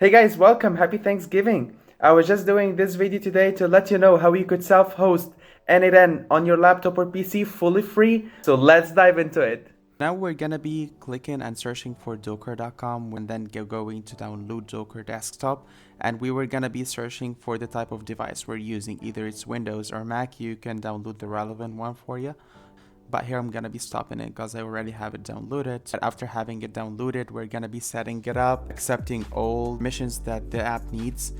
Hey guys, welcome. Happy Thanksgiving. I was just doing this video today to let you know how you could self-host n8n on your laptop or PC fully free. So let's dive into it. Now we're gonna be clicking and searching for docker.com and then going to download Docker desktop, and we were gonna be searching for the type of device we're using. Either it's Windows or Mac, you can download the relevant one for you. But here I'm gonna be stopping it because I already have it downloaded. But after having it downloaded, we're gonna be setting it up, accepting all permissions that the app needs,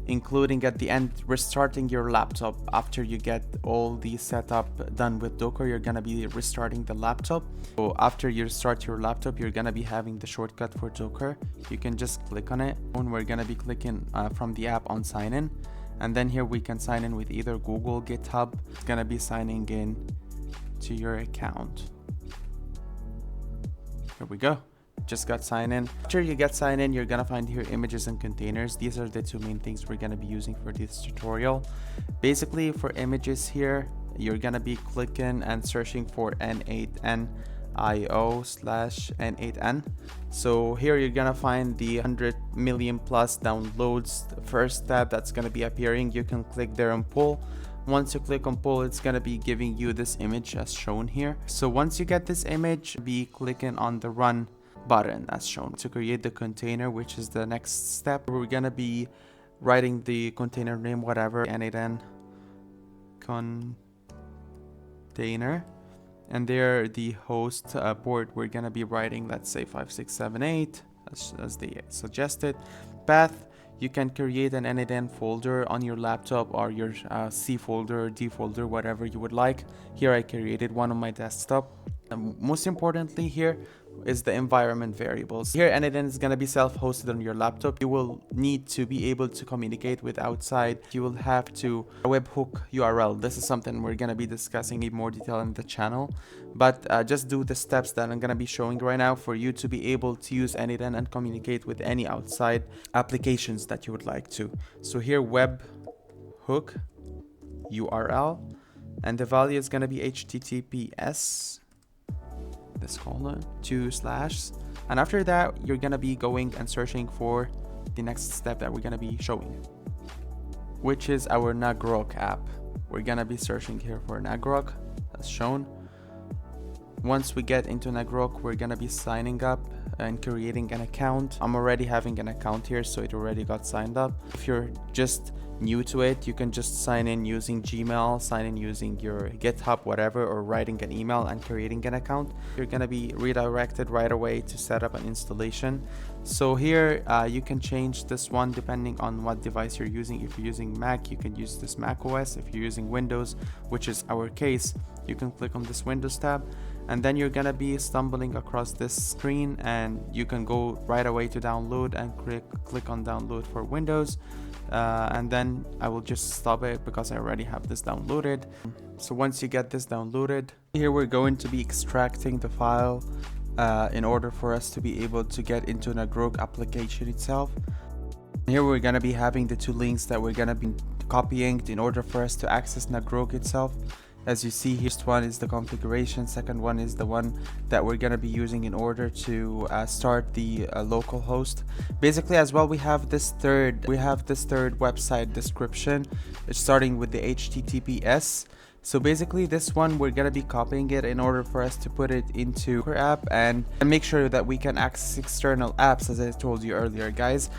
including at the end restarting your laptop. After you get all the setup done with Docker, you're gonna be restarting the laptop. So after you start your laptop, you're gonna be having the shortcut for Docker. You can just click on it. And we're gonna be clicking from the app on sign in, and then here we can sign in with either Google, GitHub. It's gonna be signing in to your account. Here we go. Just got signed in. After you get signed in, you're gonna find here images and containers. These are the two main things we're gonna be using for this tutorial. Basically, for images here, you're gonna be clicking and searching for n8n io/n8n. So here you're gonna find the 100 million plus downloads. The first tab that's gonna be appearing, you can click there and pull. Once you click on pull, it's gonna be giving you this image as shown here. So once you get this image, be clicking on the run button as shown to create the container, which is the next step. We're gonna be writing the container name, whatever, n8n container, and there the host port we're gonna be writing, let's say 5678 as they suggested. Path, you can create an n8n folder on your laptop or your C folder, D folder, whatever you would like. Here I created one on my desktop. And most importantly here is the environment variables. Here n8n is going to be self-hosted on your laptop. You will need to be able to communicate with outside. You will have to a webhook URL. This is something we're going to be discussing in more detail in the channel, but just do the steps that I'm going to be showing right now for you to be able to use n8n and communicate with any outside applications that you would like to. So here webhook URL, and the value is going to be HTTPS this colon 2/, and after that you're gonna be going and searching for the next step that we're gonna be showing, which is our Ngrok app. We're gonna be searching here for Ngrok as shown. Once we get into Ngrok, we're gonna be signing up and creating an account. I'm already having an account here, so it already got signed up. If you're just new to it, you can just sign in using Gmail, sign in using your GitHub, whatever, or writing an email and creating an account. You're gonna be redirected right away to set up an installation. So here you can change this one depending on what device you're using. If you're using Mac, you can use this Mac OS. If you're using Windows, which is our case, you can click on this Windows tab, and then you're gonna be stumbling across this screen, and you can go right away to download and click on download for Windows. And then I will just stop it because I already have this downloaded. So once you get this downloaded, here we're going to be extracting the file in order for us to be able to get into Ngrok application itself. Here we're going to be having the two links that we're going to be copying in order for us to access Ngrok itself. As you see, first one is the configuration, second one is the one that we're going to be using in order to start the local host. Basically as well, we have this third website description. It's starting with the HTTPS. So basically this one, we're going to be copying it in order for us to put it into our app and make sure that we can access external apps, as I told you earlier, guys.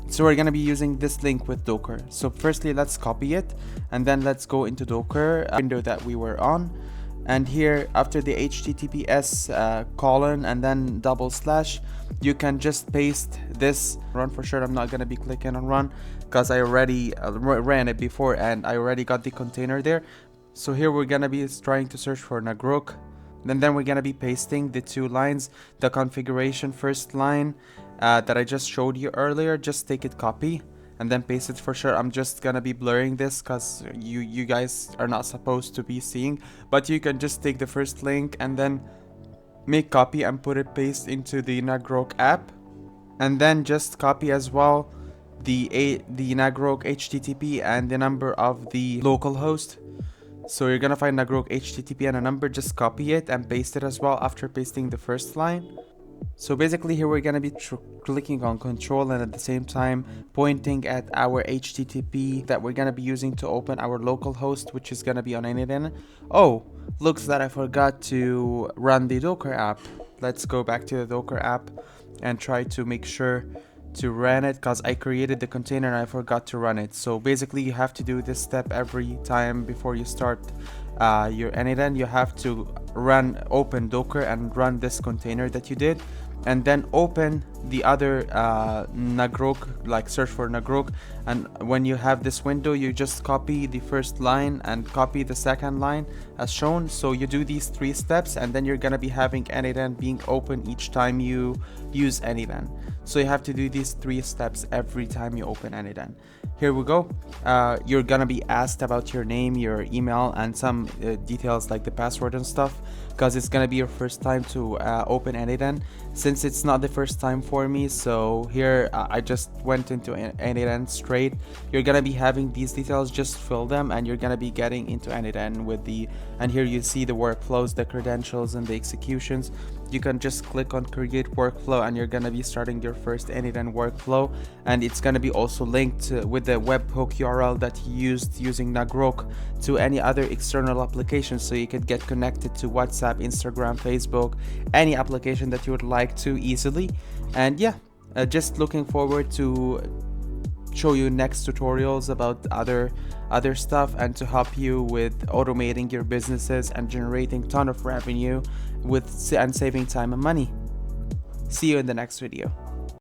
So we're going to be using this link with Docker. So firstly, let's copy it, and then let's go into Docker window that we were on. And here, after the HTTPS colon and then /, you can just paste this. Run for sure. I'm not going to be clicking on run because I already ran it before and I already got the container there. So here we're going to be trying to search for Ngrok. And then we're going to be pasting the two lines, the configuration first line that I just showed you earlier. Just take it, copy, and then paste it for sure. I'm just going to be blurring this because you guys are not supposed to be seeing, but you can just take the first link and then make copy and put it paste into the Ngrok app, and then just copy as well the Ngrok HTTP and the number of the local host. So you're gonna find Ngrok HTTP and a number, just copy it and paste it as well after pasting the first line. So basically here we're gonna be clicking on control and at the same time pointing at our HTTP that we're gonna be using to open our local host, which is gonna be on n8n. Oh, looks that I forgot to run the Docker app. Let's go back to the Docker app and try to make sure to run it, because I created the container and I forgot to run it. So basically you have to do this step every time before you start your n8n. You have to open Docker and run this container that you did, and then open the other Ngrok, like search for Ngrok, and when you have this window you just copy the first line and copy the second line as shown. So you do these 3 steps and then you're gonna be having n8n being open each time you use n8n. So you have to do these 3 steps every time you open n8n. Here we go. You're gonna be asked about your name, your email, and some details like the password and stuff, because it's gonna be your first time to open n8n. Since it's not the first time for me, so here I just went into n8n straight. You're gonna be having these details, just fill them and you're gonna be getting into n8n with the, and here you see the workflows, the credentials, and the executions. You can just click on create workflow and you're gonna be starting your first n8n workflow, and it's gonna be also linked with the webhook URL that you used using Ngrok to any other external applications, so you could get connected to WhatsApp, Instagram, Facebook, any application that you would like to easily. And yeah, just looking forward to show you next tutorials about other stuff and to help you with automating your businesses and generating ton of revenue and saving time and money. See you in the next video.